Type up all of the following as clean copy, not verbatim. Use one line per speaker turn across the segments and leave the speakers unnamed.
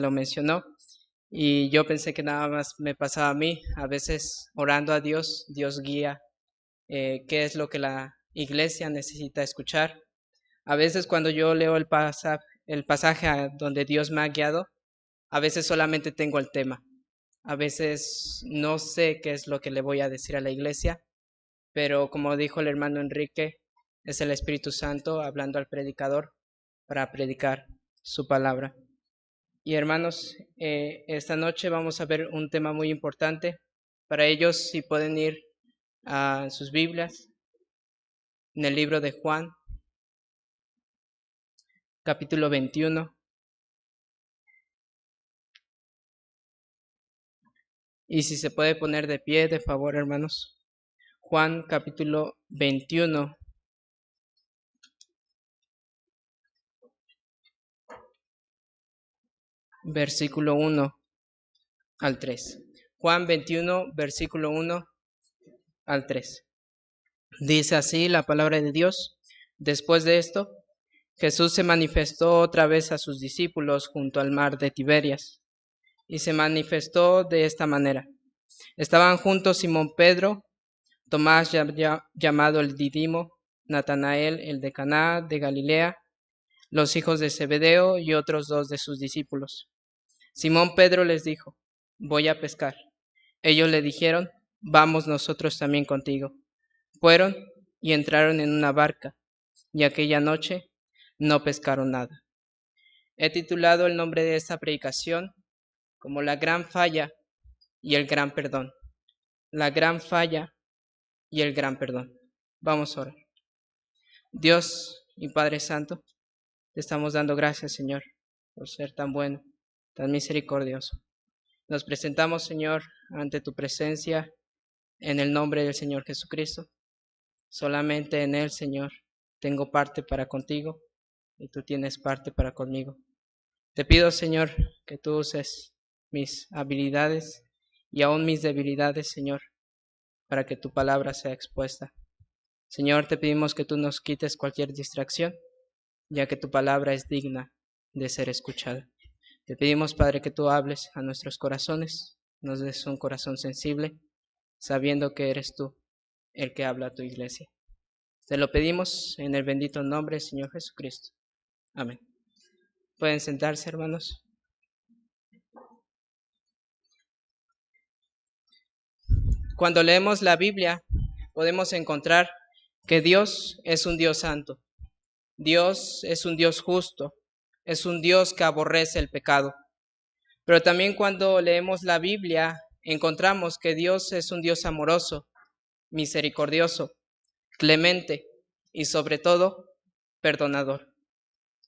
lo mencionó y yo pensé que nada más me pasaba a mí. A veces orando a Dios, Dios guía qué es lo que la iglesia necesita escuchar. A veces cuando yo leo el pasaje a donde Dios me ha guiado, a veces solamente tengo el tema. A veces no sé qué es lo que le voy a decir a la iglesia, pero como dijo el hermano Enrique, es el Espíritu Santo hablando al predicador para predicar su palabra. Y hermanos, esta noche vamos a ver un tema muy importante. Para ellos, si pueden ir a sus Biblias, en el libro de Juan, capítulo 21. Y si se puede poner de pie, de favor, hermanos. Juan, capítulo 21, versículo 1 al 3. Juan 21, versículo 1 al 3. Dice así la palabra de Dios. Después de esto, Jesús se manifestó otra vez a sus discípulos junto al mar de Tiberias, y se manifestó de esta manera. Estaban juntos Simón Pedro, Tomás llamado el Didimo, Natanael el de Caná de Galilea, los hijos de Zebedeo y otros dos de sus discípulos. Simón Pedro les dijo: voy a pescar. Ellos le dijeron: vamos nosotros también contigo. Fueron y entraron en una barca, y aquella noche no pescaron nada. He titulado el nombre de esta predicación como La gran falla y el gran perdón. La gran falla y el gran perdón. Vamos a orar. Dios y Padre Santo, te estamos dando gracias, Señor, por ser tan bueno, tan misericordioso. Nos presentamos, Señor, ante tu presencia en el nombre del Señor Jesucristo. Solamente en Él, Señor, tengo parte para contigo y tú tienes parte para conmigo. Te pido, Señor, que tú uses mis habilidades y aún mis debilidades, Señor, para que tu palabra sea expuesta. Señor, te pedimos que tú nos quites cualquier distracción, ya que tu palabra es digna de ser escuchada. Te pedimos, Padre, que tú hables a nuestros corazones, nos des un corazón sensible, sabiendo que eres tú el que habla a tu iglesia. Te lo pedimos en el bendito nombre del Señor Jesucristo. Amén. Pueden sentarse, hermanos. Cuando leemos la Biblia, podemos encontrar que Dios es un Dios santo. Dios es un Dios justo. Es un Dios que aborrece el pecado. Pero también cuando leemos la Biblia, encontramos que Dios es un Dios amoroso, misericordioso, clemente y sobre todo, perdonador.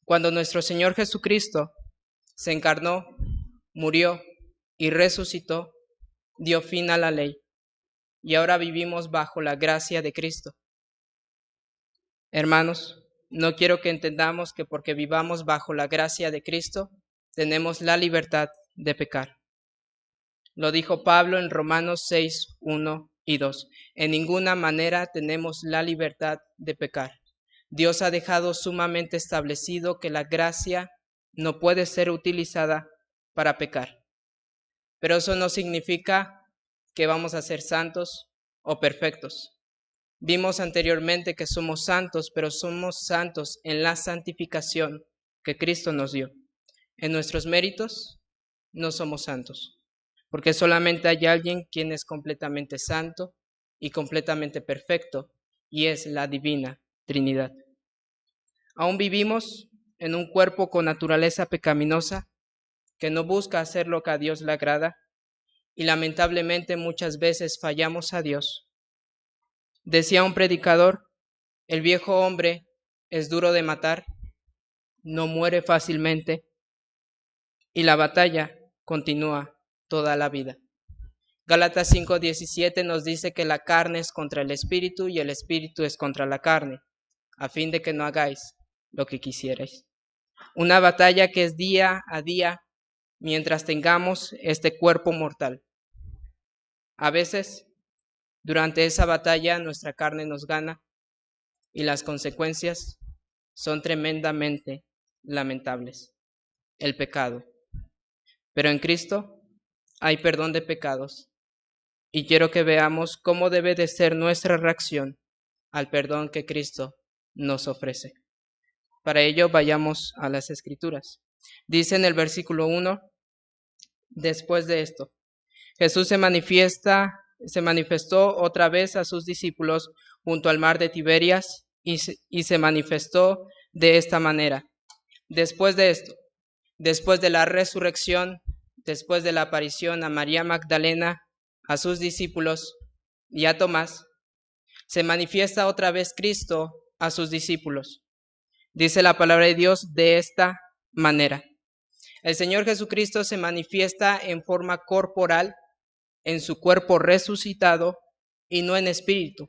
Cuando nuestro Señor Jesucristo se encarnó, murió y resucitó, dio fin a la ley y ahora vivimos bajo la gracia de Cristo. Hermanos, no quiero que entendamos que porque vivamos bajo la gracia de Cristo, tenemos la libertad de pecar. Lo dijo Pablo en Romanos 6, 1 y 2. En ninguna manera tenemos la libertad de pecar. Dios ha dejado sumamente establecido que la gracia no puede ser utilizada para pecar. Pero eso no significa que vamos a ser santos o perfectos. Vimos anteriormente que somos santos, pero somos santos en la santificación que Cristo nos dio. En nuestros méritos no somos santos, porque solamente hay alguien quien es completamente santo y completamente perfecto, y es la divina Trinidad. Aún vivimos en un cuerpo con naturaleza pecaminosa que no busca hacer lo que a Dios le agrada, y lamentablemente muchas veces fallamos a Dios. Decía un predicador: el viejo hombre es duro de matar, no muere fácilmente, y la batalla continúa toda la vida. Gálatas 5:17 nos dice que la carne es contra el espíritu y el espíritu es contra la carne, a fin de que no hagáis lo que quisierais. Una batalla que es día a día mientras tengamos este cuerpo mortal. A veces, durante esa batalla, nuestra carne nos gana y las consecuencias son tremendamente lamentables. El pecado. Pero en Cristo hay perdón de pecados. Y quiero que veamos cómo debe de ser nuestra reacción al perdón que Cristo nos ofrece. Para ello vayamos a las Escrituras. Dice en el versículo 1, después de esto, Jesús se manifestó otra vez a sus discípulos junto al mar de Tiberias y se manifestó de esta manera. Después de esto, después de la resurrección, después de la aparición a María Magdalena, a sus discípulos y a Tomás, se manifiesta otra vez Cristo a sus discípulos. Dice la palabra de Dios de esta manera. El Señor Jesucristo se manifiesta en forma corporal, en su cuerpo resucitado y no en espíritu,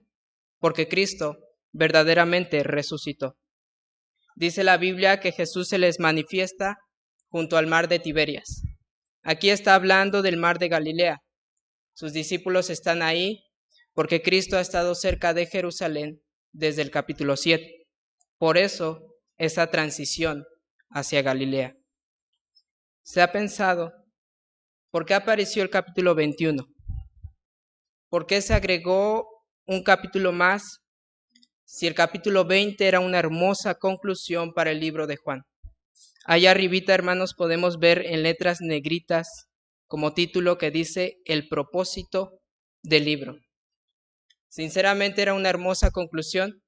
porque Cristo verdaderamente resucitó. Dice la Biblia que Jesús se les manifiesta junto al mar de Tiberias. Aquí está hablando del mar de Galilea. Sus discípulos están ahí porque Cristo ha estado cerca de Jerusalén desde el capítulo 7. Por eso, esa transición hacia Galilea. ¿Se ha pensado por qué apareció el capítulo 21? ¿Por qué se agregó un capítulo más si el capítulo 20 era una hermosa conclusión para el libro de Juan? Allá arribita, hermanos, podemos ver en letras negritas como título que dice el propósito del libro. Sinceramente era una hermosa conclusión,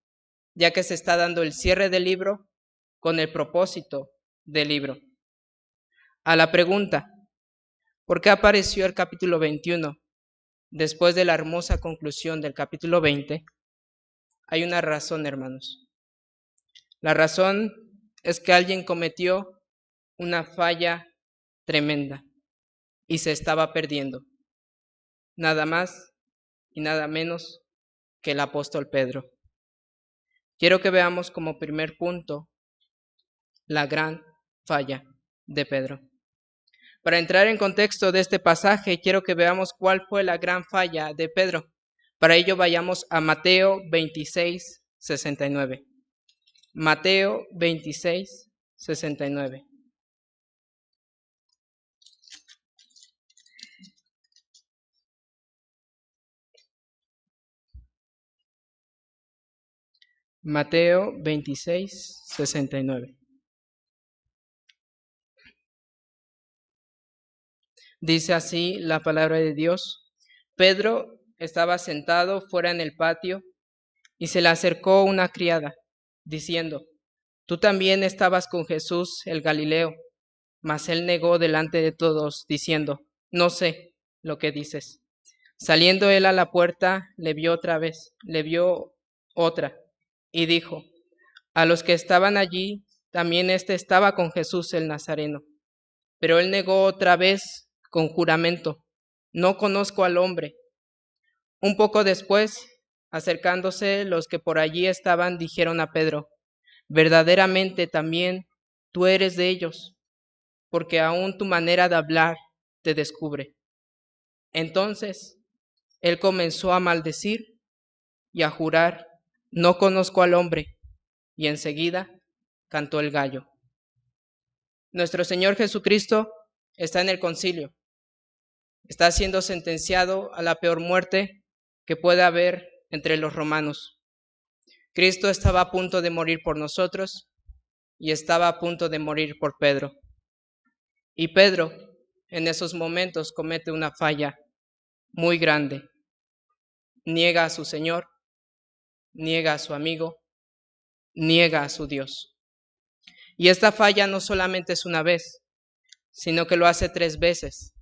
ya que se está dando el cierre del libro con el propósito del libro. A la pregunta, ¿por qué apareció el capítulo 21 después de la hermosa conclusión del capítulo 20? Hay una razón, hermanos. La razón es que alguien cometió una falla tremenda y se estaba perdiendo. Nada más y nada menos que el apóstol Pedro. Quiero que veamos como primer punto la gran falla de Pedro. Para entrar en contexto de este pasaje, quiero que veamos cuál fue la gran falla de Pedro. Para ello vayamos a Mateo 26, 69. Mateo 26, 69. Mateo 26, 69. Dice así la palabra de Dios. Pedro estaba sentado fuera en el patio y se le acercó una criada, diciendo, tú también estabas con Jesús el Galileo. Mas él negó delante de todos, diciendo, no sé lo que dices. Saliendo él a la puerta, le vio otra, y dijo, a los que estaban allí, también éste estaba con Jesús el Nazareno. Pero él negó otra vez con juramento, no conozco al hombre. Un poco después, acercándose los que por allí estaban, dijeron a Pedro, verdaderamente también tú eres de ellos, porque aún tu manera de hablar te descubre. Entonces él comenzó a maldecir y a jurar, no conozco al hombre, y enseguida cantó el gallo. Nuestro Señor Jesucristo está en el concilio, está siendo sentenciado a la peor muerte que pueda haber entre los romanos. Cristo estaba a punto de morir por nosotros y estaba a punto de morir por Pedro. Y Pedro en esos momentos comete una falla muy grande. Niega a su Señor, niega a su amigo, niega a su Dios. Y esta falla no solamente es una vez, sino que lo hace 3 veces.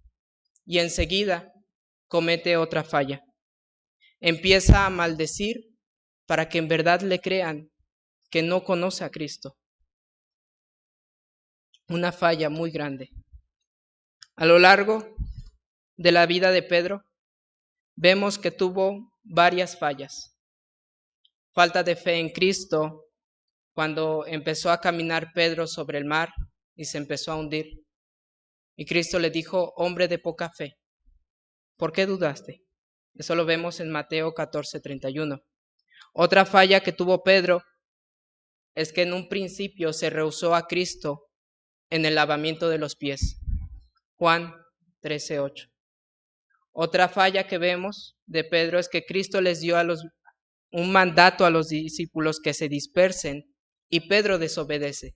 Y enseguida comete otra falla. Empieza a maldecir para que en verdad le crean que no conoce a Cristo. Una falla muy grande. A lo largo de la vida de Pedro, vemos que tuvo varias fallas. Falta de fe en Cristo cuando empezó a caminar Pedro sobre el mar y se empezó a hundir. Y Cristo le dijo, hombre de poca fe, ¿por qué dudaste? Eso lo vemos en Mateo 14:31. Otra falla que tuvo Pedro es que en un principio se rehusó a Cristo en el lavamiento de los pies. Juan 13:8. Otra falla que vemos de Pedro es que Cristo les dio un mandato a los discípulos que se dispersen y Pedro desobedece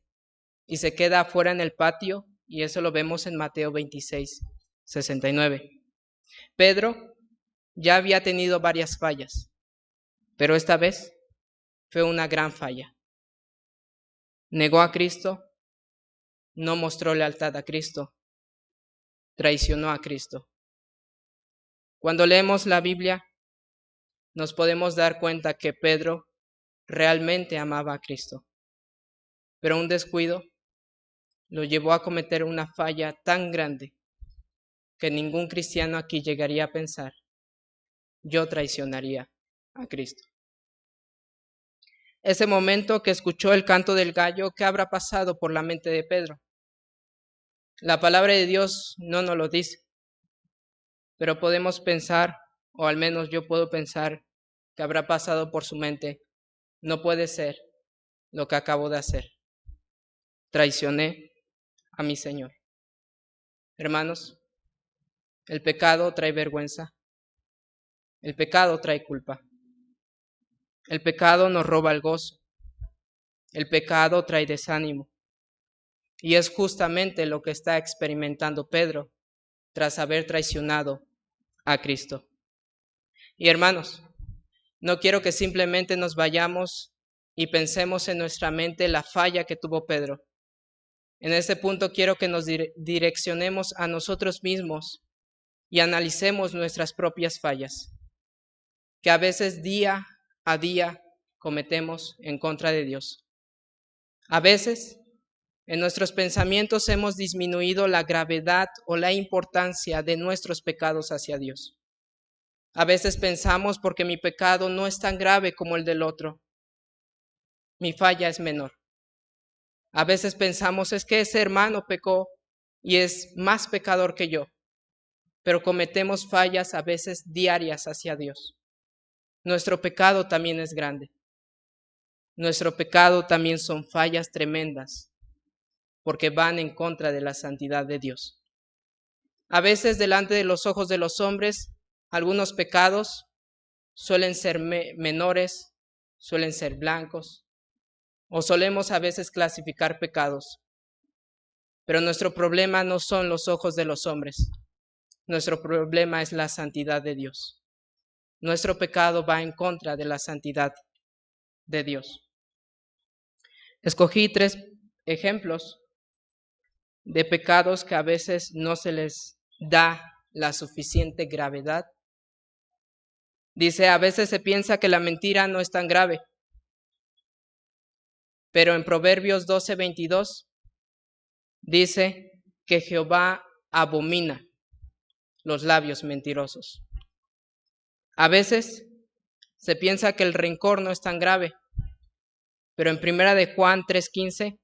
y se queda afuera en el patio, y eso lo vemos en Mateo 26:69. Pedro ya había tenido varias fallas, pero esta vez fue una gran falla. Negó a Cristo, no mostró lealtad a Cristo, traicionó a Cristo. Cuando leemos la Biblia, nos podemos dar cuenta que Pedro realmente amaba a Cristo, pero un descuido lo llevó a cometer una falla tan grande que ningún cristiano aquí llegaría a pensar: yo traicionaría a Cristo. Ese momento que escuchó el canto del gallo, ¿qué habrá pasado por la mente de Pedro? La palabra de Dios no nos lo dice, pero podemos pensar, o al menos yo puedo pensar, que habrá pasado por su mente: no puede ser lo que acabo de hacer. Traicioné a mi Señor. Hermanos, el pecado trae vergüenza. El pecado trae culpa. El pecado nos roba el gozo. El pecado trae desánimo. Y es justamente lo que está experimentando Pedro tras haber traicionado a Cristo. Y hermanos, no quiero que simplemente nos vayamos y pensemos en nuestra mente la falla que tuvo Pedro. En este punto quiero que nos direccionemos a nosotros mismos y analicemos nuestras propias fallas, que a veces día a día cometemos en contra de Dios. A veces en nuestros pensamientos hemos disminuido la gravedad o la importancia de nuestros pecados hacia Dios. A veces pensamos: porque mi pecado no es tan grave como el del otro, mi falla es menor. A veces pensamos: es que ese hermano pecó y es más pecador que yo, pero cometemos fallas a veces diarias hacia Dios. Nuestro pecado también es grande. Nuestro pecado también son fallas tremendas, porque van en contra de la santidad de Dios. A veces delante de los ojos de los hombres, algunos pecados suelen ser menores, suelen ser blancos, o solemos a veces clasificar pecados. Pero nuestro problema no son los ojos de los hombres. Nuestro problema es la santidad de Dios. Nuestro pecado va en contra de la santidad de Dios. Escogí 3 ejemplos de pecados que a veces no se les da la suficiente gravedad. Dice: a veces se piensa que la mentira no es tan grave, pero en Proverbios 12:22 dice que Jehová abomina los labios mentirosos. A veces se piensa que el rencor no es tan grave, pero en 1 de Juan 3:15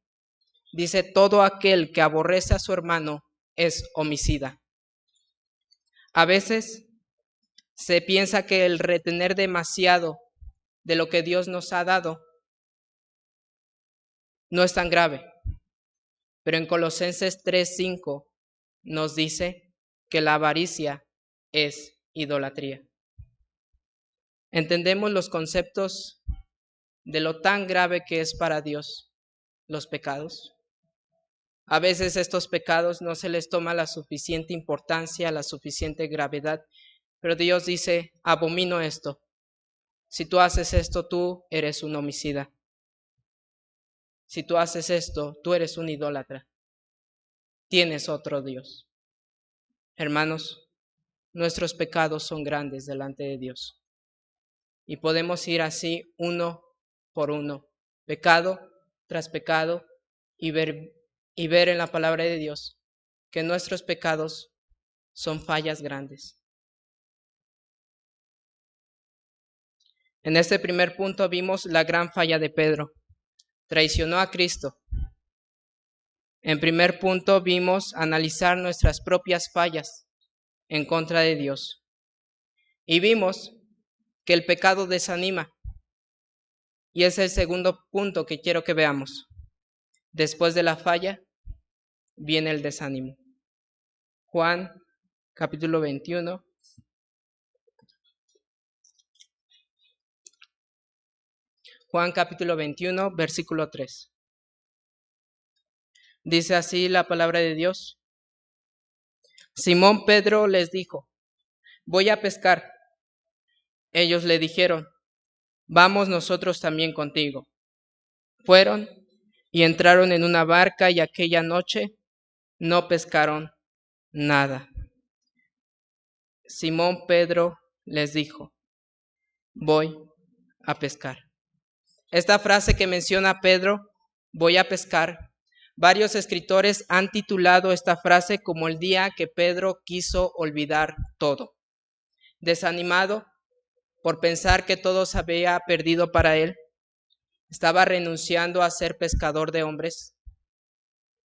dice: todo aquel que aborrece a su hermano es homicida. A veces se piensa que el retener demasiado de lo que Dios nos ha dado no es tan grave, pero en Colosenses 3:5 nos dice que la avaricia es idolatría. ¿Entendemos los conceptos de lo tan grave que es para Dios los pecados? A veces estos pecados no se les toma la suficiente importancia, la suficiente gravedad, pero Dios dice: abomino esto. Si tú haces esto, tú eres un homicida. Si tú haces esto, tú eres un idólatra. Tienes otro Dios. Hermanos, nuestros pecados son grandes delante de Dios. Y podemos ir así uno por uno, pecado tras pecado, y ver en la palabra de Dios que nuestros pecados son fallas grandes. En este primer punto vimos la gran falla de Pedro. Traicionó a Cristo. En primer punto vimos analizar nuestras propias fallas en contra de Dios. Y vimos que el pecado desanima. Y es el segundo punto que quiero que veamos. Después de la falla viene el desánimo. Juan capítulo 21. Juan capítulo 21, versículo 3. Dice así la palabra de Dios. Simón Pedro les dijo: voy a pescar. Ellos le dijeron: vamos nosotros también contigo. Fueron y entraron en una barca, y aquella noche no pescaron nada. Simón Pedro les dijo: voy a pescar. Esta frase que menciona Pedro, voy a pescar, varios escritores han titulado esta frase como el día que Pedro quiso olvidar todo. Desanimado por pensar que todo se había perdido para él, estaba renunciando a ser pescador de hombres,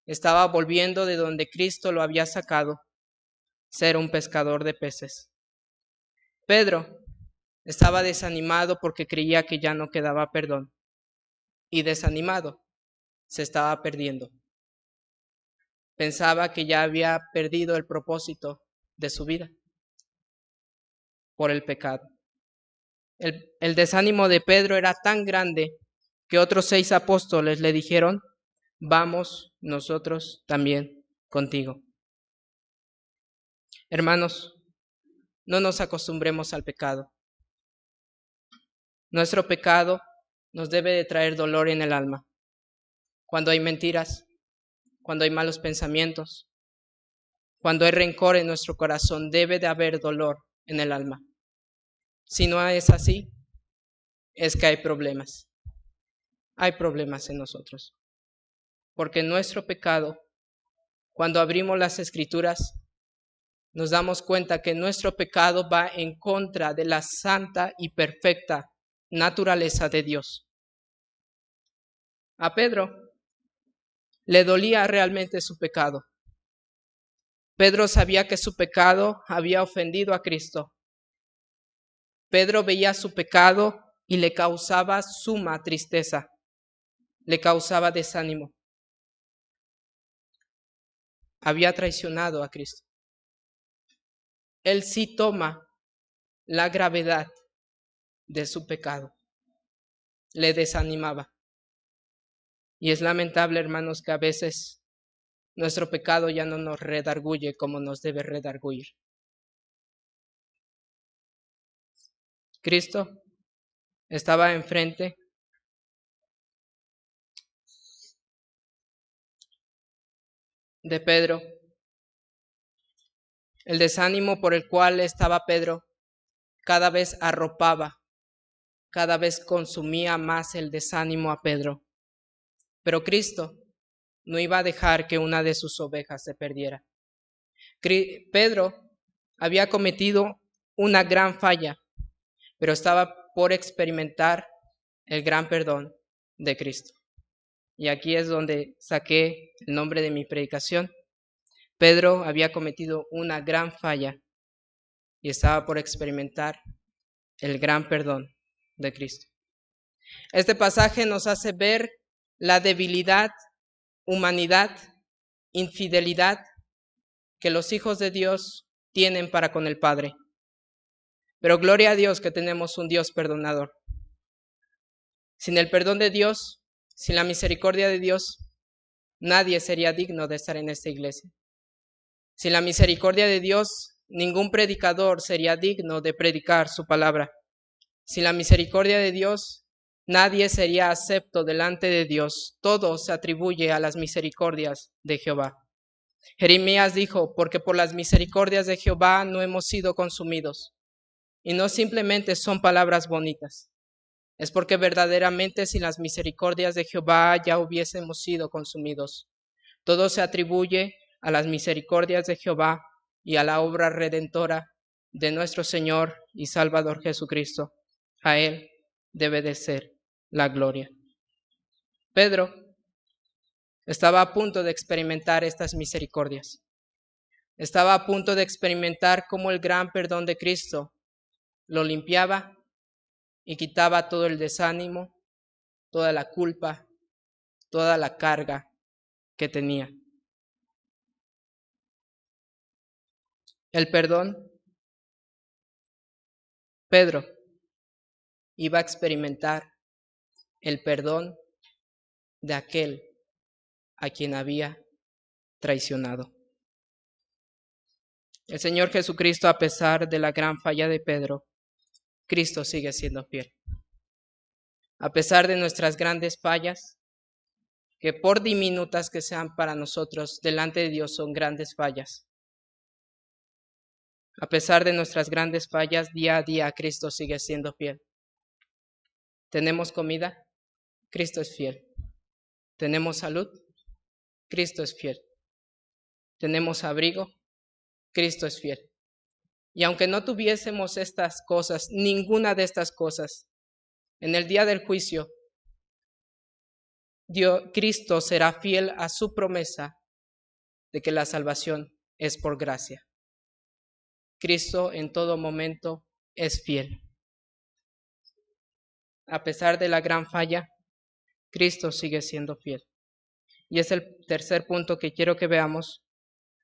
estaba volviendo de donde Cristo lo había sacado, ser un pescador de peces. Pedro estaba desanimado porque creía que ya no quedaba perdón, y desanimado se estaba perdiendo. Pensaba que ya había perdido el propósito de su vida por el pecado. El desánimo de Pedro era tan grande que otros 6 apóstoles le dijeron: vamos nosotros también contigo. Hermanos, no nos acostumbremos al pecado. Nuestro pecado nos debe de traer dolor en el alma. Cuando hay mentiras, cuando hay malos pensamientos, cuando hay rencor en nuestro corazón, debe de haber dolor en el alma. Si no es así, es que hay problemas. Hay problemas en nosotros. Porque nuestro pecado, cuando abrimos las Escrituras, nos damos cuenta que nuestro pecado va en contra de la santa y perfecta naturaleza de Dios. A Pedro le dolía realmente su pecado. Pedro sabía que su pecado había ofendido a Cristo. Pedro veía su pecado y le causaba suma tristeza, le causaba desánimo. Había traicionado a Cristo. Él sí toma la gravedad de su pecado. Le desanimaba. Y es lamentable, hermanos, que a veces nuestro pecado ya no nos redarguye como nos debe redarguir. Cristo estaba enfrente de Pedro. El desánimo por el cual estaba Pedro cada vez arropaba, cada vez consumía más el desánimo a Pedro. Pero Cristo no iba a dejar que una de sus ovejas se perdiera. Pedro había cometido una gran falla, pero estaba por experimentar el gran perdón de Cristo. Y aquí es donde saqué el nombre de mi predicación. Pedro había cometido una gran falla y estaba por experimentar el gran perdón de Cristo. Este pasaje nos hace ver la debilidad, humanidad, infidelidad que los hijos de Dios tienen para con el Padre. Pero gloria a Dios que tenemos un Dios perdonador. Sin el perdón de Dios, sin la misericordia de Dios, nadie sería digno de estar en esta iglesia. Sin la misericordia de Dios, ningún predicador sería digno de predicar su palabra. Sin la misericordia de Dios, nadie sería acepto delante de Dios. Todo se atribuye a las misericordias de Jehová. Jeremías dijo: porque por las misericordias de Jehová no hemos sido consumidos. Y no simplemente son palabras bonitas. Es porque verdaderamente sin las misericordias de Jehová ya hubiésemos sido consumidos. Todo se atribuye a las misericordias de Jehová y a la obra redentora de nuestro Señor y Salvador Jesucristo. A Él debe de ser la gloria. Pedro estaba a punto de experimentar estas misericordias. Estaba a punto de experimentar cómo el gran perdón de Cristo lo limpiaba y quitaba todo el desánimo, toda la culpa, toda la carga que tenía. el perdón, Pedro iba a experimentar el perdón de aquel a quien había traicionado. El Señor Jesucristo, a pesar de la gran falla de Pedro, Cristo sigue siendo fiel. A pesar de nuestras grandes fallas, que por diminutas que sean para nosotros, delante de Dios son grandes fallas. A pesar de nuestras grandes fallas, día a día Cristo sigue siendo fiel. ¿Tenemos comida? Cristo es fiel. ¿Tenemos salud? Cristo es fiel. ¿Tenemos abrigo? Cristo es fiel. Y aunque no tuviésemos estas cosas, ninguna de estas cosas, en el día del juicio, Cristo será fiel a su promesa de que la salvación es por gracia. Cristo en todo momento es fiel. A pesar de la gran falla, Cristo sigue siendo fiel. Y es el tercer punto que quiero que veamos.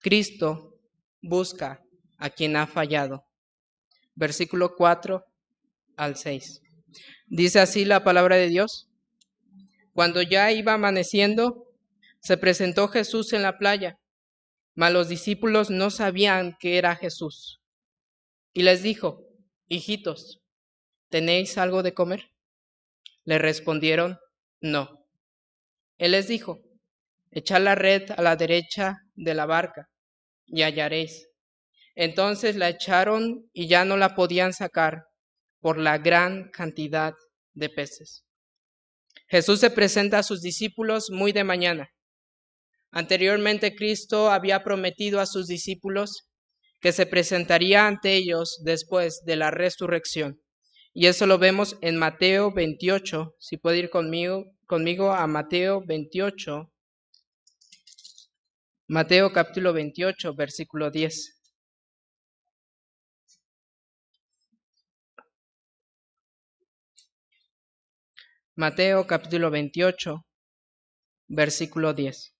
Cristo busca a quien ha fallado. Versículo 4 al 6. Dice así la palabra de Dios. Cuando ya iba amaneciendo, se presentó Jesús en la playa, mas los discípulos no sabían que era Jesús. Y les dijo, hijitos, ¿tenéis algo de comer? Le respondieron, no. Él les dijo, echad la red a la derecha de la barca y hallaréis. Entonces la echaron y ya no la podían sacar por la gran cantidad de peces. Jesús se presenta a sus discípulos muy de mañana. Anteriormente Cristo había prometido a sus discípulos que se presentaría ante ellos después de la resurrección. Y eso lo vemos en Mateo 28. Si puede ir conmigo a Mateo 28. Mateo capítulo 28, versículo 10. Mateo capítulo 28, versículo 10.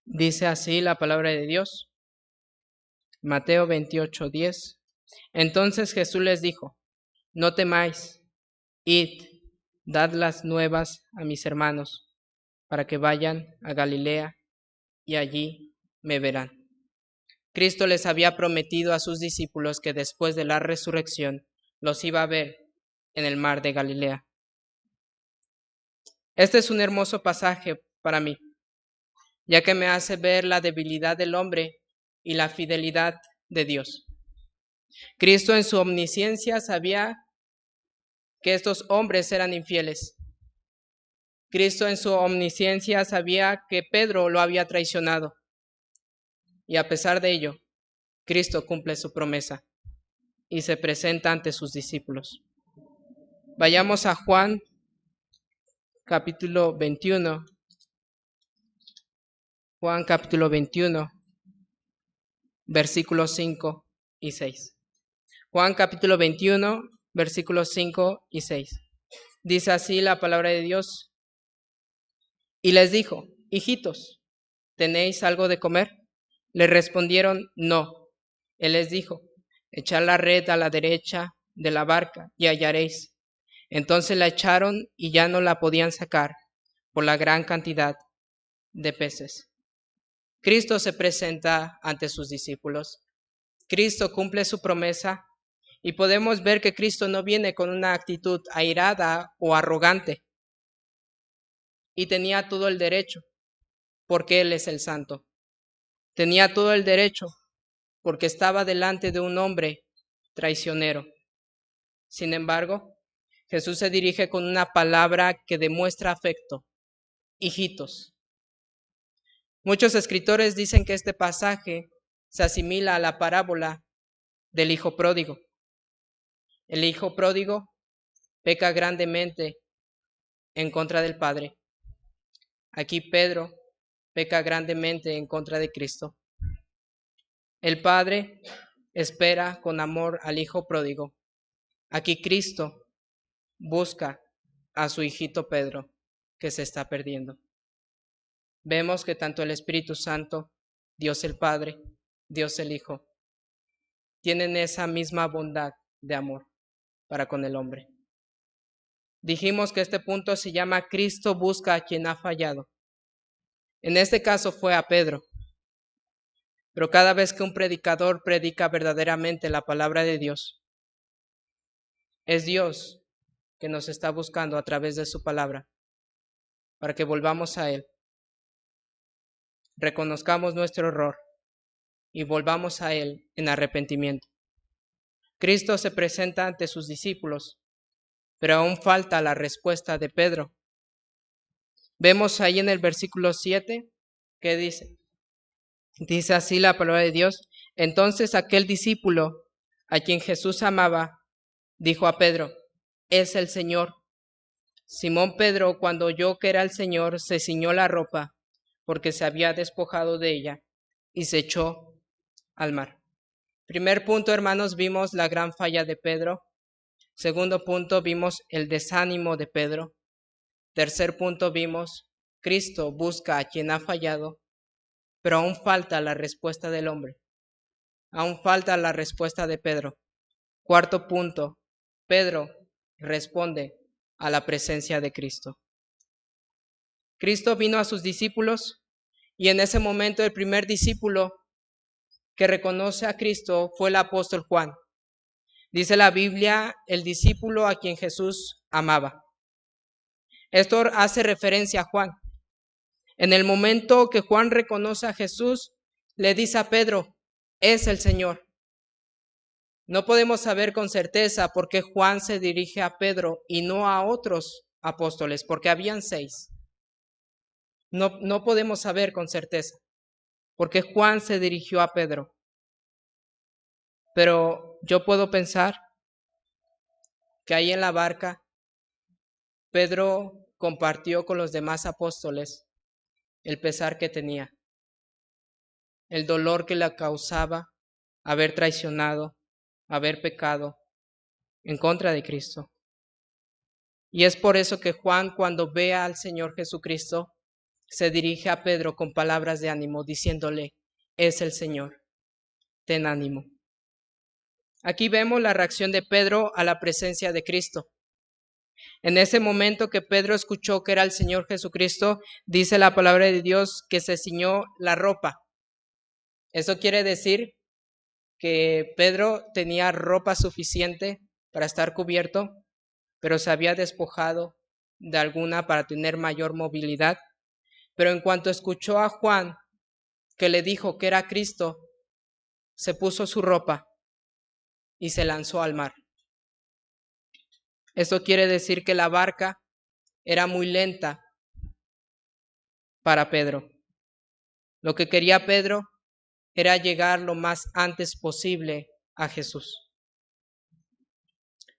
Dice así la palabra de Dios. Mateo 28, 10. Entonces Jesús les dijo, no temáis, id, dad las nuevas a mis hermanos, para que vayan a Galilea y allí me verán. Cristo les había prometido a sus discípulos que después de la resurrección los iba a ver en el mar de Galilea. Este es un hermoso pasaje para mí, ya que me hace ver la debilidad del hombre y la fidelidad de Dios. Cristo en su omnisciencia sabía que estos hombres eran infieles. Cristo en su omnisciencia sabía que Pedro lo había traicionado. Y a pesar de ello, Cristo cumple su promesa y se presenta ante sus discípulos. Vayamos a Juan capítulo 21. Juan capítulo 21, versículos 5 y 6. Juan capítulo 21, versículos 5 y 6. Dice así la palabra de Dios. Y les dijo, hijitos, ¿tenéis algo de comer? Le respondieron, no. Él les dijo, echad la red a la derecha de la barca y hallaréis. Entonces la echaron y ya no la podían sacar por la gran cantidad de peces. Cristo se presenta ante sus discípulos. Cristo cumple su promesa y podemos ver que Cristo no viene con una actitud airada o arrogante. Y tenía todo el derecho, porque Él es el Santo. Tenía todo el derecho, porque estaba delante de un hombre traicionero. Sin embargo, Jesús se dirige con una palabra que demuestra afecto. Hijitos. Muchos escritores dicen que este pasaje se asimila a la parábola del hijo pródigo. El hijo pródigo peca grandemente en contra del Padre. Aquí Pedro peca grandemente en contra de Cristo. El Padre espera con amor al hijo pródigo. Aquí Cristo busca a su hijito Pedro, que se está perdiendo. vemos que tanto el Espíritu Santo, Dios el Padre, Dios el Hijo, tienen esa misma bondad de amor para con el hombre. Dijimos que este punto se llama Cristo busca a quien ha fallado. En este caso fue a Pedro. Pero cada vez que un predicador predica verdaderamente la palabra de Dios, es Dios que nos está buscando a través de su palabra para que volvamos a Él, reconozcamos nuestro error y volvamos a Él en arrepentimiento. Cristo se presenta ante sus discípulos, pero aún falta la respuesta de Pedro. Vemos ahí en el versículo 7 que dice, dice así la palabra de Dios: entonces aquel discípulo a quien Jesús amaba dijo a Pedro: es el Señor. Simón Pedro, cuando oyó que era el Señor, se ciñó la ropa, porque se había despojado de ella, y se echó al mar. Primer punto, hermanos, vimos la gran falla de Pedro. Segundo punto, vimos el desánimo de Pedro. Tercer punto, vimos Cristo busca a quien ha fallado, pero aún falta la respuesta del hombre. Aún falta la respuesta de Pedro. Cuarto punto, Pedro responde a la presencia de Cristo. Cristo vino a sus discípulos y en ese momento el primer discípulo que reconoce a Cristo fue el apóstol Juan. Dice la Biblia, el discípulo a quien Jesús amaba. Esto hace referencia a Juan. En el momento que Juan reconoce a Jesús, le dice a Pedro: es el Señor. No podemos saber con certeza por qué Juan se dirige a Pedro y no a otros apóstoles, porque habían 6. No podemos saber con certeza por qué Juan se dirigió a Pedro. Pero yo puedo pensar que ahí en la barca Pedro compartió con los demás apóstoles el pesar que tenía, el dolor que le causaba haber traicionado, haber pecado en contra de Cristo. Y es por eso que Juan, cuando ve al Señor Jesucristo, se dirige a Pedro con palabras de ánimo, diciéndole: es el Señor, ten ánimo. Aquí vemos la reacción de Pedro a la presencia de Cristo. En ese momento que Pedro escuchó que era el Señor Jesucristo, dice la palabra de Dios que se ciñó la ropa. Eso quiere decir que Pedro tenía ropa suficiente para estar cubierto, pero se había despojado de alguna para tener mayor movilidad. Pero en cuanto escuchó a Juan, que le dijo que era Cristo, se puso su ropa y se lanzó al mar. Esto quiere decir que la barca era muy lenta para Pedro. Lo que quería Pedro era llegar lo más antes posible a Jesús.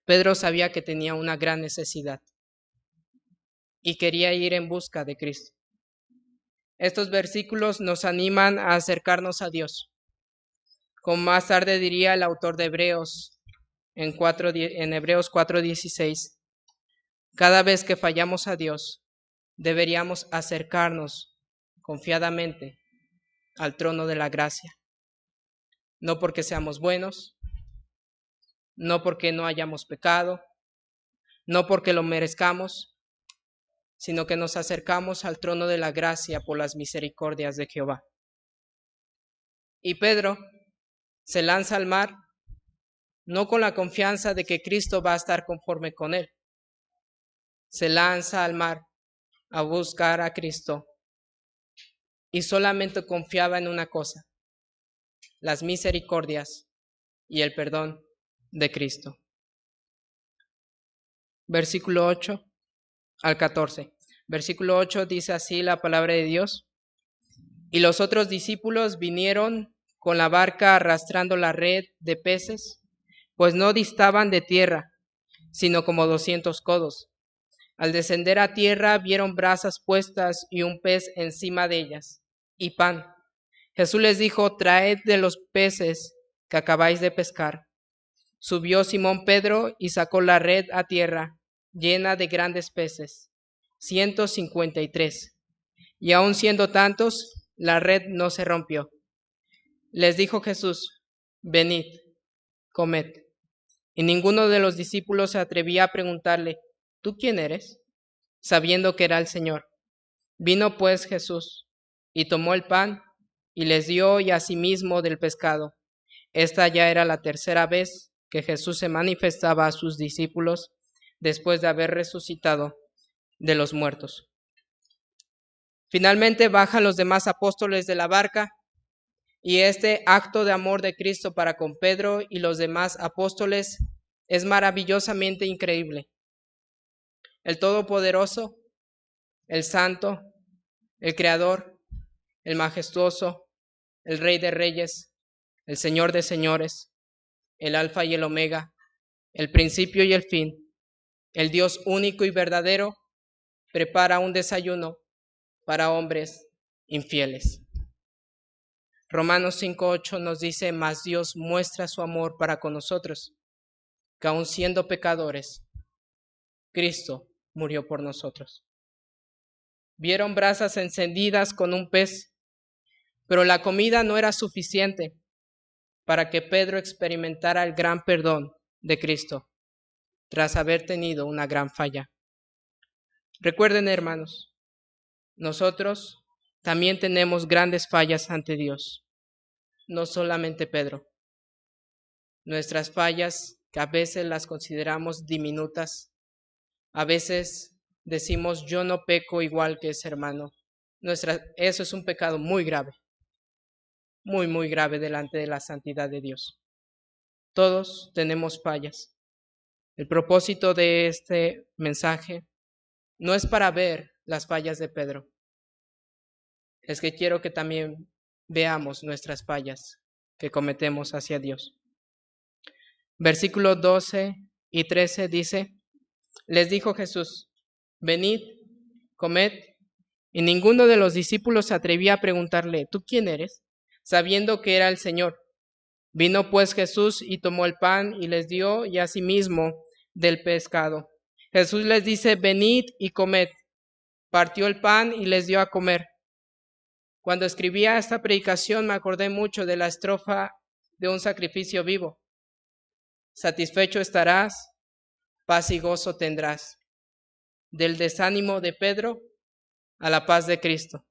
Pedro sabía que tenía una gran necesidad y quería ir en busca de Cristo. Estos versículos nos animan a acercarnos a Dios. Como más tarde diría el autor de Hebreos, en Hebreos 4:16, cada vez que fallamos a Dios, deberíamos acercarnos confiadamente al trono de la gracia. No porque seamos buenos, no porque no hayamos pecado, no porque lo merezcamos, sino que nos acercamos al trono de la gracia por las misericordias de Jehová. Y Pedro se lanza al mar, no con la confianza de que Cristo va a estar conforme con él. Se lanza al mar a buscar a Cristo y solamente confiaba en una cosa: las misericordias y el perdón de Cristo. Versículo 8 al 14. Versículo 8 dice así la palabra de Dios: y los otros discípulos vinieron con la barca arrastrando la red de peces, pues no distaban de tierra, sino como 200 codos. Al descender a tierra vieron brasas puestas y un pez encima de ellas, y pan. Jesús les dijo: traed de los peces que acabáis de pescar. Subió Simón Pedro y sacó la red a tierra, llena de grandes peces, 153. y aun siendo tantos, la red no se rompió. Les dijo Jesús: venid, comed. Y ninguno de los discípulos se atrevía a preguntarle: ¿tú quién eres?, sabiendo que era el Señor. Vino pues Jesús, y tomó el pan, y les dio, y asimismo del pescado. Esta ya era la tercera vez que Jesús se manifestaba a sus discípulos después de haber resucitado de los muertos. Finalmente bajan los demás apóstoles de la barca, y este acto de amor de Cristo para con Pedro y los demás apóstoles es maravillosamente increíble. El Todopoderoso, el Santo, el Creador, el Majestuoso, el Rey de Reyes, el Señor de Señores, el Alfa y el Omega, el principio y el fin, el Dios único y verdadero, prepara un desayuno para hombres infieles. Romanos 5:8 nos dice: mas Dios muestra su amor para con nosotros, que aun siendo pecadores, Cristo murió por nosotros. Vieron brasas encendidas con un pez, pero la comida no era suficiente para que Pedro experimentara el gran perdón de Cristo, tras haber tenido una gran falla. Recuerden, hermanos, nosotros también tenemos grandes fallas ante Dios, no solamente Pedro. Nuestras fallas, que a veces las consideramos diminutas, a veces decimos: yo no peco igual que ese hermano. Eso es un pecado muy grave, muy grave delante de la santidad de Dios. Todos tenemos fallas. El propósito de este mensaje no es para ver las fallas de Pedro, es que quiero que también veamos nuestras fallas que cometemos hacia Dios. Versículos 12 y 13 dice: les dijo Jesús: venid, comed. Y ninguno de los discípulos se atrevía a preguntarle: ¿tú quién eres?, sabiendo que era el Señor. Vino pues Jesús y tomó el pan y les dio, y asimismo del pescado. Jesús les dice: venid y comed. Partió el pan y les dio a comer. Cuando escribía esta predicación me acordé mucho de la estrofa de un sacrificio vivo. Satisfecho estarás, paz y gozo tendrás. Del desánimo de Pedro a la paz de Cristo.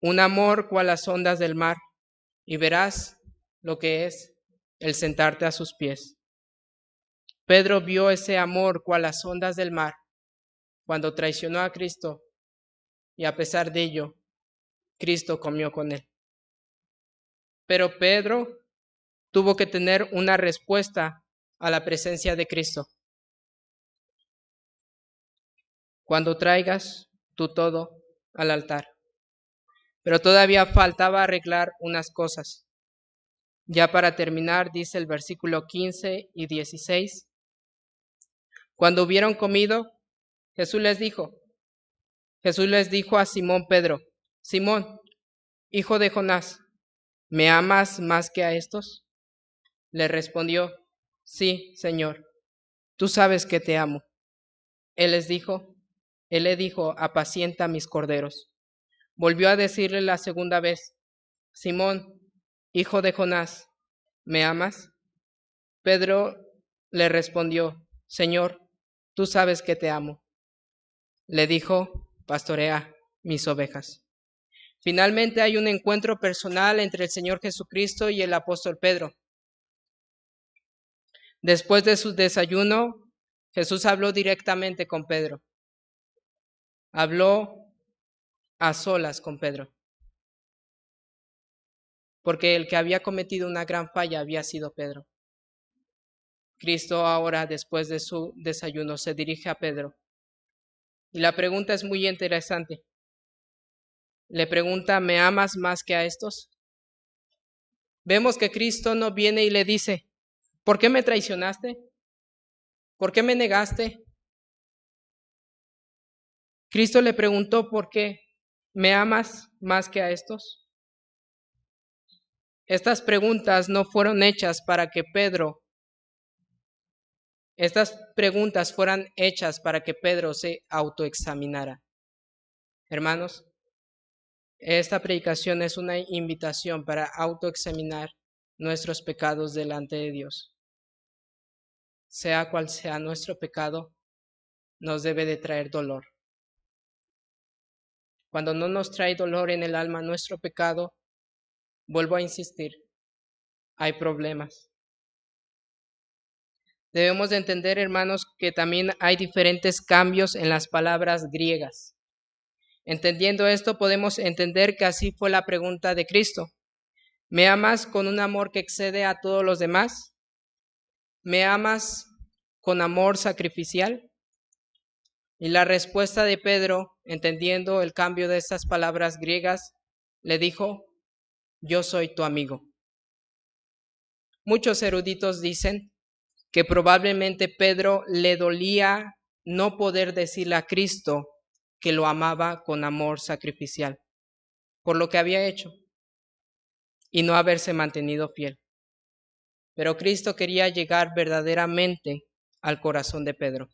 Un amor cual las ondas del mar, y verás lo que es el sentarte a sus pies. Pedro vio ese amor cual las ondas del mar cuando traicionó a Cristo, y a pesar de ello, Cristo comió con él. Pero Pedro tuvo que tener una respuesta a la presencia de Cristo. Cuando traigas tú todo al altar. Pero todavía faltaba arreglar unas cosas. Ya para terminar, dice el versículo 15 y 16. Cuando hubieron comido, Jesús les dijo a Simón Pedro: Simón, hijo de Jonás, ¿me amas más que a estos? Le respondió: sí, Señor, tú sabes que te amo. Él le dijo: apacienta mis corderos. Volvió a decirle la segunda vez: Simón, hijo de Jonás, ¿me amas? Pedro le respondió: Señor, tú sabes que te amo. Le dijo: pastorea mis ovejas. Finalmente hay un encuentro personal entre el Señor Jesucristo y el apóstol Pedro. Después de su desayuno, Jesús habló directamente con Pedro. Habló a solas con Pedro, porque el que había cometido una gran falla había sido Pedro. Cristo ahora, después de su desayuno, se dirige a Pedro. Y la pregunta es muy interesante. Le pregunta: ¿me amas más que a estos? Vemos que Cristo no viene y le dice: ¿por qué me traicionaste? ¿Por qué me negaste? Cristo le preguntó: ¿por qué me amas más que a estos? Estas preguntas no fueron hechas para que Pedro, estas preguntas fueran hechas para que Pedro se autoexaminara. Hermanos, Esta predicación es una invitación para autoexaminar nuestros pecados delante de Dios. Sea cual sea nuestro pecado, nos debe de traer dolor. Cuando no nos trae dolor en el alma nuestro pecado, vuelvo a insistir, hay problemas. Debemos de entender, hermanos, que también hay diferentes cambios en las palabras griegas. Entendiendo esto, podemos entender que así fue la pregunta de Cristo. ¿Me amas con un amor que excede a todos los demás? ¿Me amas con amor sacrificial? Y la respuesta de Pedro, entendiendo el cambio de estas palabras griegas, le dijo, yo soy tu amigo. Muchos eruditos dicen que probablemente Pedro le dolía no poder decirle a Cristo que lo amaba con amor sacrificial por lo que había hecho y no haberse mantenido fiel. Pero Cristo quería llegar verdaderamente al corazón de Pedro,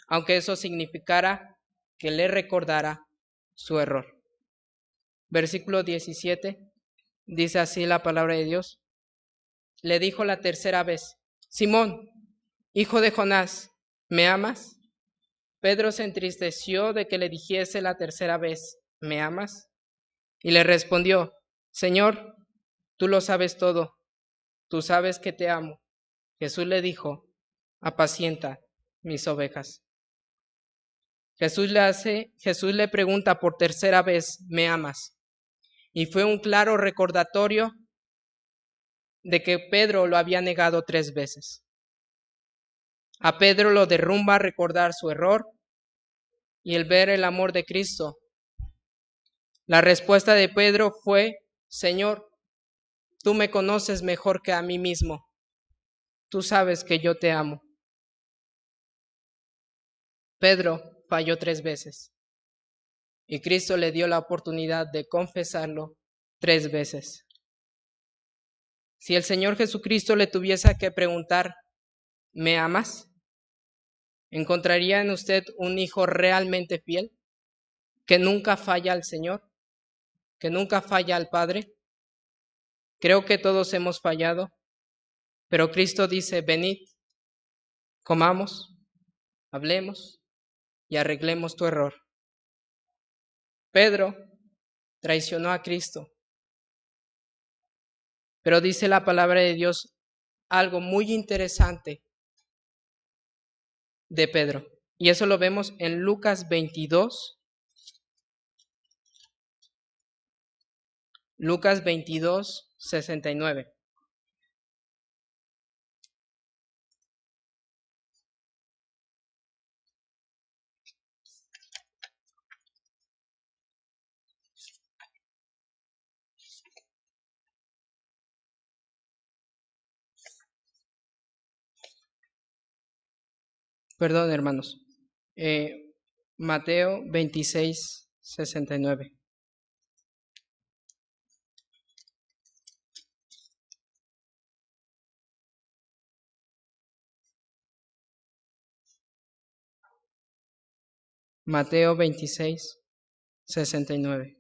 aunque eso significara que le recordara su error. Versículo 17, dice así la palabra de Dios. Le dijo la tercera vez, Simón, hijo de Jonás, ¿me amas? Pedro se entristeció de que le dijese la tercera vez, ¿me amas? Y le respondió, Señor, tú lo sabes todo, tú sabes que te amo. Jesús le dijo, apacienta mis ovejas. Jesús le pregunta por tercera vez, ¿me amas? Y fue un claro recordatorio de que Pedro lo había negado 3 veces. A Pedro lo derrumba recordar su error y el ver el amor de Cristo. La respuesta de Pedro fue, Señor, tú me conoces mejor que a mí mismo. Tú sabes que yo te amo. Pedro falló 3 veces y Cristo le dio la oportunidad de confesarlo 3 veces. Si el Señor Jesucristo le tuviese que preguntar, ¿me amas? ¿Encontraría en usted un hijo realmente fiel? ¿Que nunca falla al Señor? ¿Que nunca falla al Padre? Creo que todos hemos fallado, pero Cristo dice, venid, comamos, hablemos y arreglemos tu error. Pedro traicionó a Cristo, pero dice la palabra de Dios algo muy interesante de Pedro, y eso lo vemos en Lucas 22. Lucas 22, 69. Perdón, hermanos. Mateo 26, 69. Mateo 26, 69.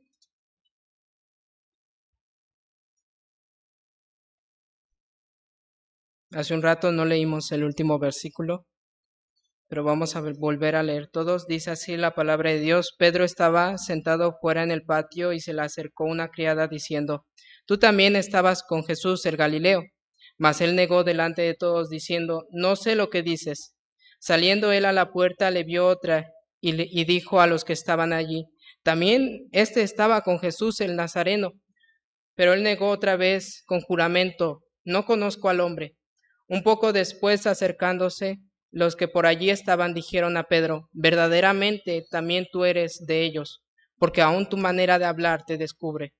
Hace un rato no leímos el último versículo, pero vamos a volver a leer todos. Dice así la palabra de Dios. Pedro estaba sentado fuera en el patio y se le acercó una criada diciendo, tú también estabas con Jesús el Galileo. Mas él negó delante de todos diciendo, no sé lo que dices. Saliendo él a la puerta le vio otra y dijo a los que estaban allí, también este estaba con Jesús el Nazareno. Pero él negó otra vez con juramento, no conozco al hombre. Un poco después, acercándose, los que por allí estaban dijeron a Pedro, verdaderamente también tú eres de ellos, porque aún tu manera de hablar te descubre.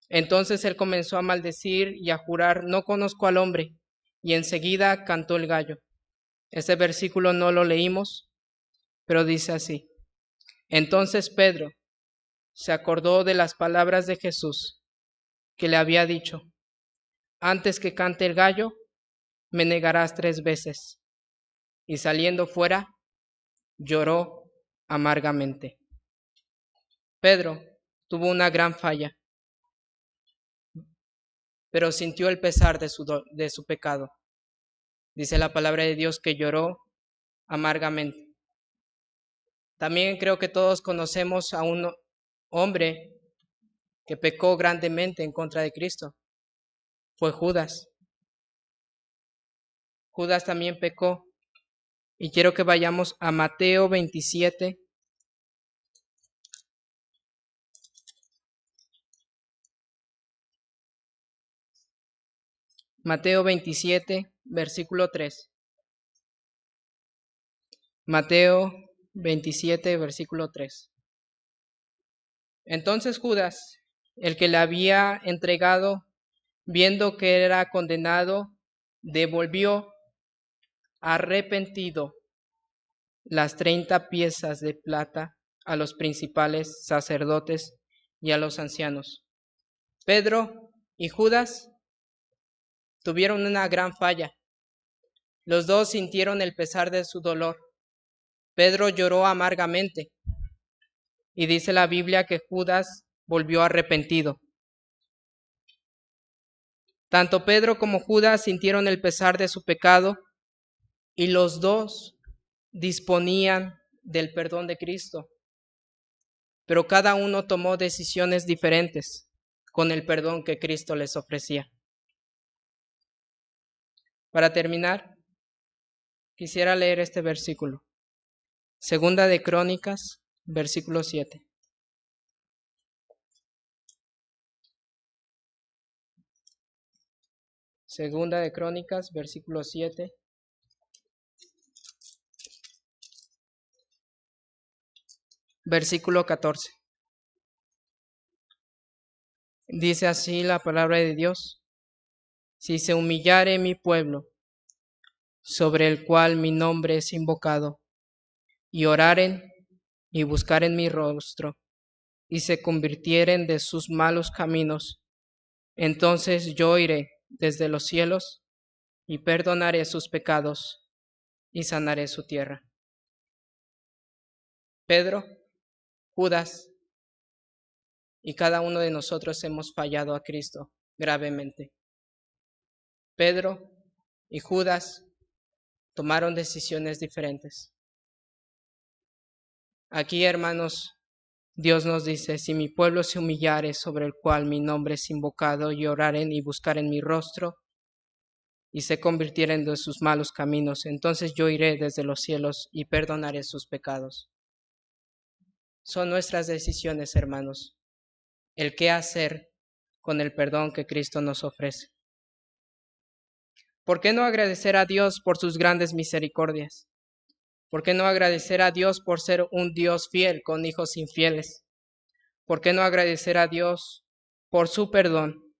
Entonces él comenzó a maldecir y a jurar, no conozco al hombre, y enseguida cantó el gallo. Este versículo no lo leímos, pero dice así. Entonces Pedro se acordó de las palabras de Jesús que le había dicho, antes que cante el gallo, me negarás 3 veces. Y saliendo fuera, lloró amargamente. Pedro tuvo una gran falla, pero sintió el pesar de su pecado. Dice la palabra de Dios que lloró amargamente. También creo que todos conocemos a un hombre que pecó grandemente en contra de Cristo. Fue Judas. Judas también pecó. Y quiero que vayamos a Mateo 27. Mateo 27, versículo 3. Mateo 27, versículo 3. Entonces Judas, el que le había entregado, viendo que era condenado, devolvió arrepentido las 30 piezas de plata a los principales sacerdotes y a los ancianos. Pedro y Judas tuvieron una gran falla. Los dos sintieron el pesar de su dolor. Pedro lloró amargamente y dice la Biblia que Judas volvió arrepentido. Tanto Pedro como Judas sintieron el pesar de su pecado y los dos disponían del perdón de Cristo, pero cada uno tomó decisiones diferentes con el perdón que Cristo les ofrecía. Para terminar, quisiera leer este versículo. Segunda de Crónicas, versículo 7. Segunda de Crónicas, versículo 7. Versículo 14. Dice así la palabra de Dios: si se humillare mi pueblo, sobre el cual mi nombre es invocado, y oraren y buscaren mi rostro, y se convirtieren de sus malos caminos, entonces yo iré desde los cielos y perdonaré sus pecados y sanaré su tierra. Pedro, Judas y cada uno de nosotros hemos fallado a Cristo gravemente. Pedro y Judas tomaron decisiones diferentes. Aquí, hermanos, Dios nos dice: si mi pueblo se humillare, sobre el cual mi nombre es invocado, y oraren y buscaren mi rostro, y se convirtieren de sus malos caminos, entonces yo iré desde los cielos y perdonaré sus pecados. Son nuestras decisiones, hermanos, el qué hacer con el perdón que Cristo nos ofrece. ¿Por qué no agradecer a Dios por sus grandes misericordias? ¿Por qué no agradecer a Dios por ser un Dios fiel con hijos infieles? ¿Por qué no agradecer a Dios por su perdón?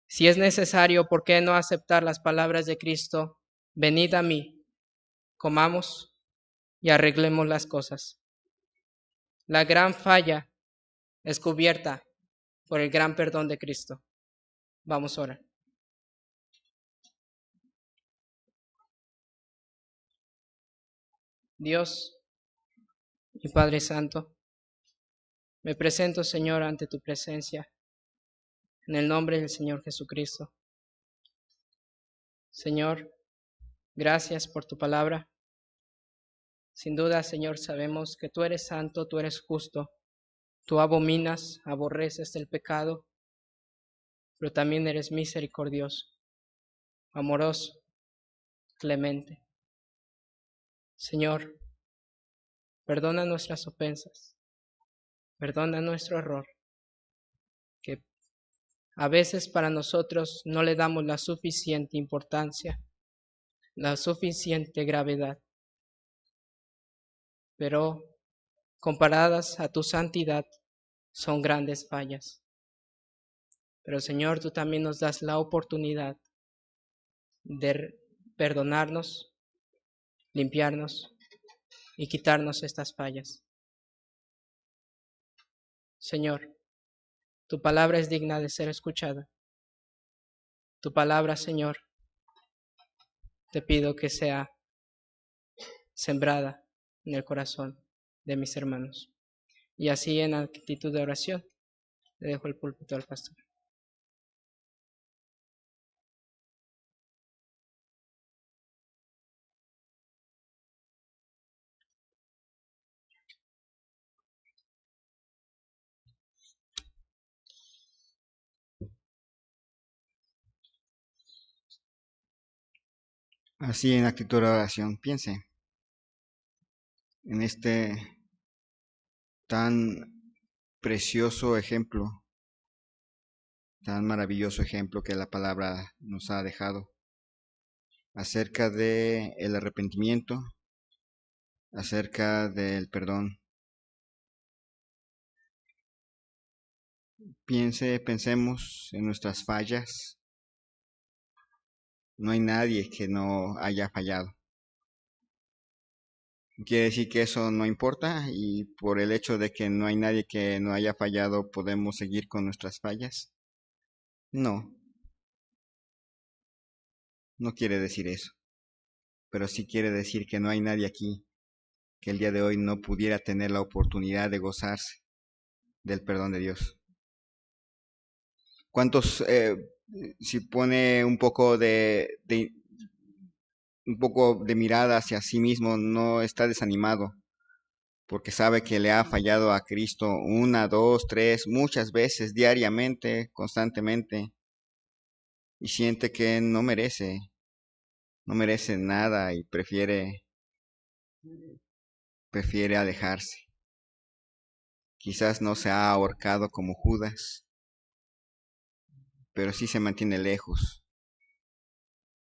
Si es necesario, ¿por qué no aceptar las palabras de Cristo? Venid a mí, comamos y arreglemos las cosas. La gran falla es cubierta por el gran perdón de Cristo. Vamos a orar. Dios y Padre Santo, me presento, Señor, ante tu presencia, en el nombre del Señor Jesucristo. Señor, gracias por tu palabra. Sin duda, Señor, sabemos que tú eres santo, tú eres justo. Tú abominas, aborreces el pecado, pero también eres misericordioso, amoroso, clemente. Señor, perdona nuestras ofensas, perdona nuestro error, que a veces para nosotros no le damos la suficiente importancia, la suficiente gravedad, pero comparadas a tu santidad son grandes fallas. Pero Señor, tú también nos das la oportunidad de perdonarnos, limpiarnos y quitarnos estas fallas. Señor, tu palabra es digna de ser escuchada. Tu palabra, Señor, te pido que sea sembrada en el corazón de mis hermanos. Y así, en actitud de oración, Le dejo el púlpito al pastor.
Así en actitud de oración, piense en este tan precioso ejemplo, tan maravilloso ejemplo que la palabra nos ha dejado acerca de el arrepentimiento, acerca del perdón. Pensemos en nuestras fallas. No hay nadie que no haya fallado. ¿Quiere decir que eso no importa y por el hecho de que no hay nadie que no haya fallado podemos seguir con nuestras fallas? No, no quiere decir eso, pero sí quiere decir que no hay nadie aquí que el día de hoy no pudiera tener la oportunidad de gozarse del perdón de Dios. ¿Cuántos, si pone un poco de mirada hacia sí mismo, no está desanimado porque sabe que le ha fallado a Cristo una, dos, tres, muchas veces, diariamente, constantemente, y siente que no merece nada y prefiere alejarse? Quizás no se ha ahorcado como Judas, pero sí se mantiene lejos,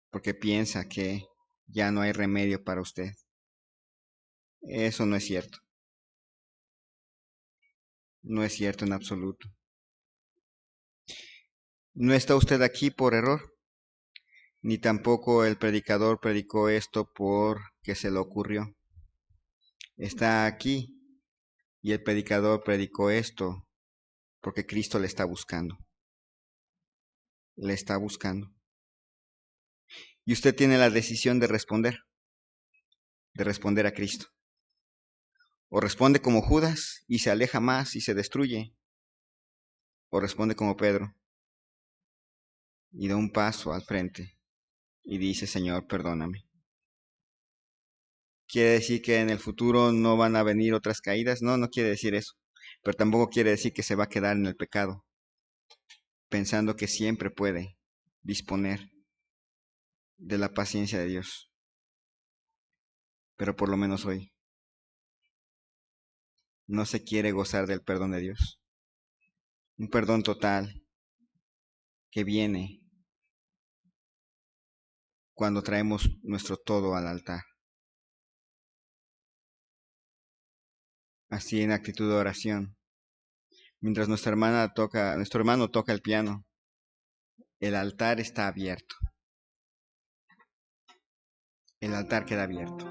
porque piensa que ya no hay remedio para usted. Eso no es cierto, no es cierto en absoluto. No está usted aquí por error, ni tampoco el predicador predicó esto porque se le ocurrió. Está aquí y el predicador predicó esto porque Cristo le está buscando. Le está buscando. Y usted tiene la decisión de responder a Cristo. O responde como Judas y se aleja más y se destruye. O responde como Pedro y da un paso al frente y dice, Señor, perdóname. ¿Quiere decir que en el futuro no van a venir otras caídas? No, no quiere decir eso. Pero tampoco quiere decir que se va a quedar en el pecado, pensando que siempre puede disponer de la paciencia de Dios. Pero por lo menos hoy no se quiere gozar del perdón de Dios. Un perdón total que viene cuando traemos nuestro todo al altar. Así en actitud de oración. Mientras nuestro hermano toca el piano, el altar está abierto. El altar queda abierto.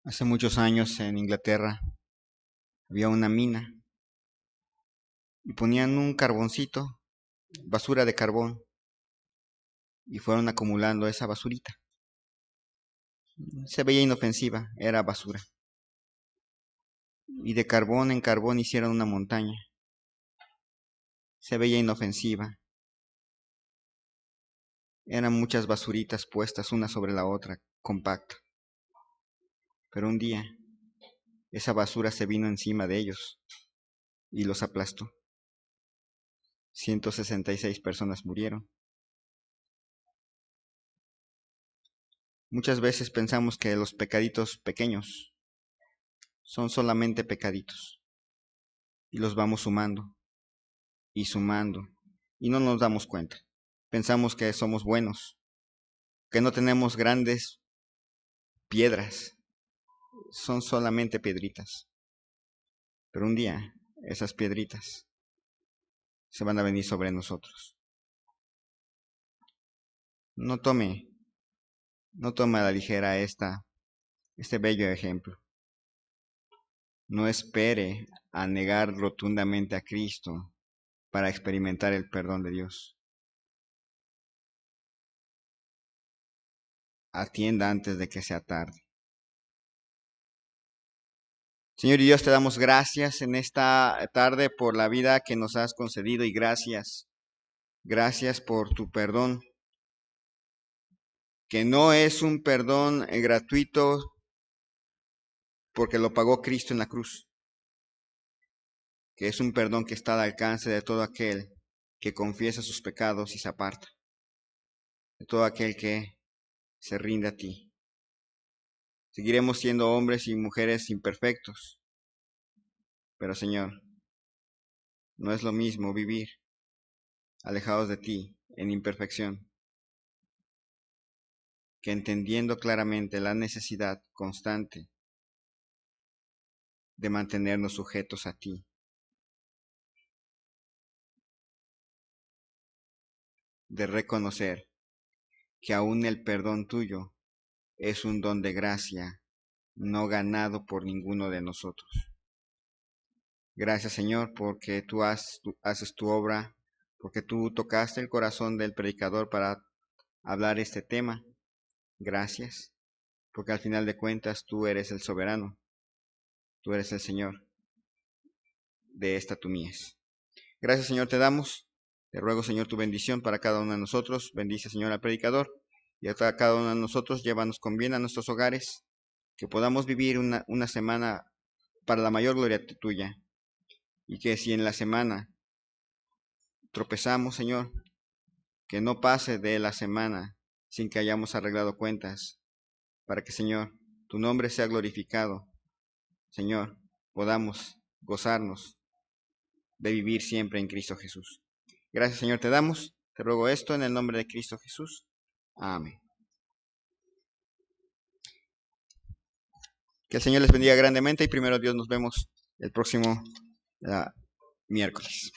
Hace muchos años en Inglaterra había una mina y ponían un carboncito, basura de carbón, y fueron acumulando esa basurita. Se veía inofensiva, era basura. Y de carbón en carbón hicieron una montaña. Se veía inofensiva. Eran muchas basuritas puestas una sobre la otra, compacta. Pero un día, esa basura se vino encima de ellos y los aplastó. 166 personas murieron. Muchas veces pensamos que los pecaditos pequeños son solamente pecaditos y los vamos sumando y sumando y no nos damos cuenta. Pensamos que somos buenos, que no tenemos grandes piedras, son solamente piedritas. Pero un día esas piedritas se van a venir sobre nosotros. No tome a la ligera este bello ejemplo. No espere a negar rotundamente a Cristo para experimentar el perdón de Dios. Atienda antes de que sea tarde. Señor y Dios, te damos gracias en esta tarde por la vida que nos has concedido y gracias por tu perdón, que no es un perdón gratuito porque lo pagó Cristo en la cruz, que es un perdón que está al alcance de todo aquel que confiesa sus pecados y se aparta, de todo aquel que se rinde a ti. Seguiremos siendo hombres y mujeres imperfectos, pero Señor, no es lo mismo vivir alejados de ti en imperfección que entendiendo claramente la necesidad constante de mantenernos sujetos a ti. De reconocer que aún el perdón tuyo es un don de gracia, no ganado por ninguno de nosotros. Gracias, Señor, porque tú haces tu obra, porque tú tocaste el corazón del predicador para hablar este tema. Gracias, porque al final de cuentas tú eres el soberano, tú eres el Señor de esta tu mies. Gracias, Señor, te damos. Te ruego, Señor, tu bendición para cada uno de nosotros. Bendice, Señor, al predicador. Y a cada uno de nosotros, llévanos con bien a nuestros hogares. Que podamos vivir una semana para la mayor gloria tuya. Y que si en la semana tropezamos, Señor, que no pase de la semana sin que hayamos arreglado cuentas. Para que, Señor, tu nombre sea glorificado. Señor, podamos gozarnos de vivir siempre en Cristo Jesús. Gracias, Señor, te damos. Te ruego esto en el nombre de Cristo Jesús. Amén. Que el Señor les bendiga grandemente y primero Dios nos vemos el próximo miércoles.